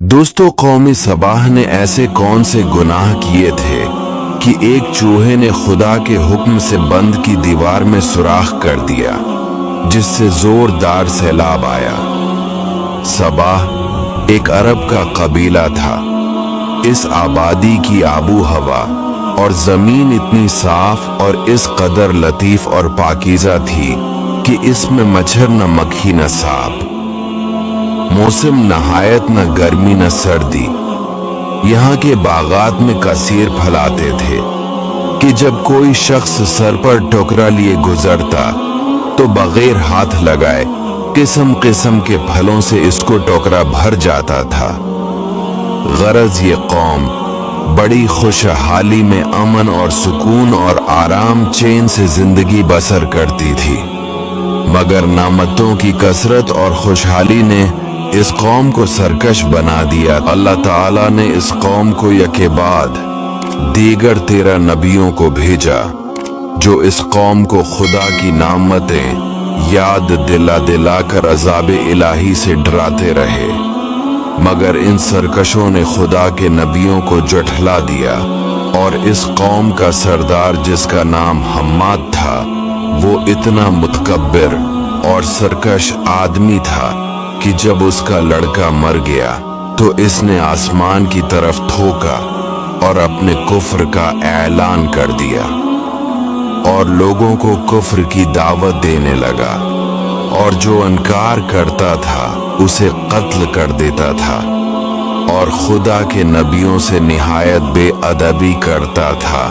दोस्तों, कौम सबाह ने ऐसे कौन से गुनाह किए थे कि एक चूहे ने खुदा के हुक्म से बंद की दीवार में सुराख कर दिया, जिससे जोरदार सैलाब आया। सबाह एक अरब का कबीला था। इस आबादी की आबू हवा और जमीन इतनी साफ और इस कदर लतीफ और पाकीज़ा थी कि इसमें मच्छर न मक्खी न सांप, मौसम नहायत न गर्मी न सर्दी। यहाँ के बागात में कसीर फलाते थे कि जब कोई शख्स सर पर टोकरा लिए गुजरता तो बगैर हाथ लगाए किस्म किस्म के फलों से इसको टोकरा भर जाता था। गरज ये कौम बड़ी खुशहाली में अमन और सुकून और आराम चैन से जिंदगी बसर करती थी, मगर नामतों की कसरत और खुशहाली ने इस कौम को सरकश बना दिया। अल्लाह ताला ने इस कौम को यके बाद दीगर 13 नबियों को भेजा, जो इस कौम को खुदा की नामतें याद दिला दिला कर अज़ाब इलाही से डराते रहे, मगर इन सरकशों ने खुदा के नबियों को झुठला दिया। और इस कौम का सरदार, जिसका नाम हम्माद था, वो इतना मुतकब्बिर और सरकश आदमी था कि जब उसका लड़का मर गया तो इसने आसमान की तरफ थूका और अपने कुफ्र का ऐलान कर दिया और लोगों को कुफ्र की दावत देने लगा, और जो इनकार करता था उसे कत्ल कर देता था, और खुदा के नबियों से निहायत बेअदबी करता था,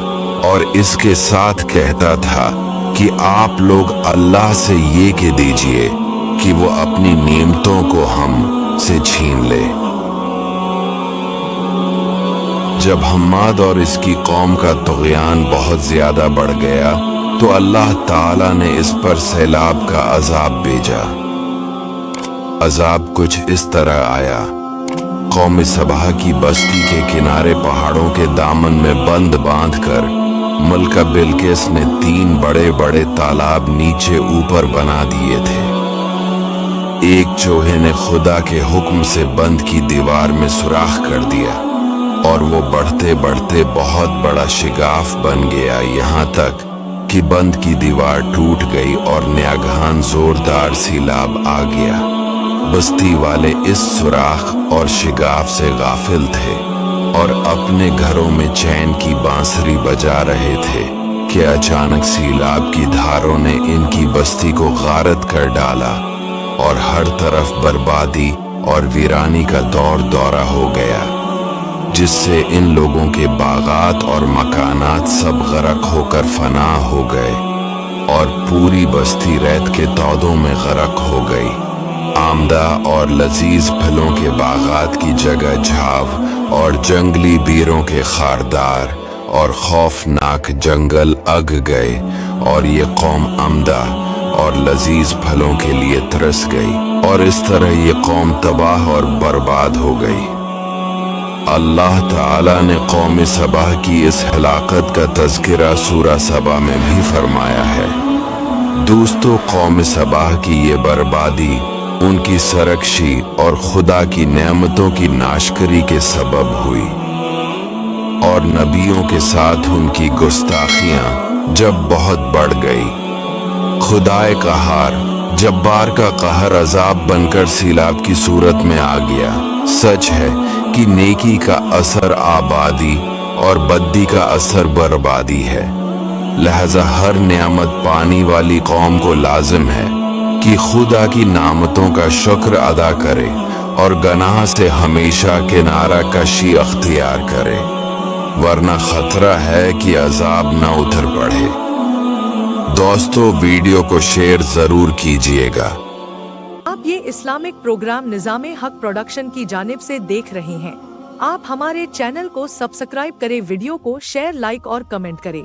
और इसके साथ कहता था कि आप लोग अल्लाह से ये कह दीजिए कि वो अपनी नेमतों को हम से छीन ले। जब हम्माद और इसकी कौम का तुग़यान बहुत ज्यादा बढ़ गया तो अल्लाह ताला ने इस पर सैलाब का अजाब भेजा। अजाब कुछ इस तरह आया। कौम सबाह की बस्ती के किनारे पहाड़ों के दामन में बंद बांधकर मलका बिल्किस ने 3 बड़े बड़े तालाब नीचे ऊपर बना दिए थे। एक चूहे ने खुदा के हुक्म से बंद की दीवार में सुराख कर दिया और वो बढ़ते बढ़ते बहुत बड़ा शिगाफ बन गया, यहाँ तक कि बंद की दीवार टूट गई और न्यागहान जोरदार सैलाब आ गया। बस्ती वाले इस सुराख और शिगाफ से गाफिल थे और अपने घरों में चैन की बांसुरी बजा रहे थे कि अचानक सैलाब की धारों ने इनकी बस्ती को गारत कर डाला और हर तरफ बर्बादी और वीरानी का दौरा हो गया, जिससे इन लोगों के बागात और मकानात सब गरक होकर फना हो गए और पूरी बस्ती रेत के तौदों में गरक हो गई। आमदा और लजीज फलों के बागात की जगह झाव और जंगली बीरों के खारदार और खौफनाक जंगल अग गए, और ये कौम आमदा और लजीज फलों के लिए तरस गई, और इस तरह ये कौम तबाह और बर्बाद हो गई। अल्लाह ताला ने कौम सबाह की इस हलाकत का तज़किरा सूरा सबा में भी फरमाया है। दोस्तों, कौम सबाह की ये बर्बादी उनकी सरकशी और खुदा की नेमतों की नाशकरी के सबब हुई, और नबियों के साथ उनकी गुस्ताखियां जब बहुत बढ़ गई। खुदाए कहार जब्बार का कहर अजाब बनकर सैलाब की सूरत में आ गया। सच है कि नेकी का असर आबादी और बद्दी का असर बर्बादी है। लिहाजा हर नियामत पानी वाली कौम को लाजिम है कि खुदा की नामतों का शुक्र अदा करे और गनाह से हमेशा किनारा कशी अख्तियार करे, वरना खतरा है कि अजाब न उतर पड़े। दोस्तों, वीडियो को शेयर जरूर कीजिएगा। आप ये इस्लामिक प्रोग्राम निज़ामे हक प्रोडक्शन की जानिब से देख रहे हैं। आप हमारे चैनल को सब्सक्राइब करें, वीडियो को शेयर, लाइक और कमेंट करें।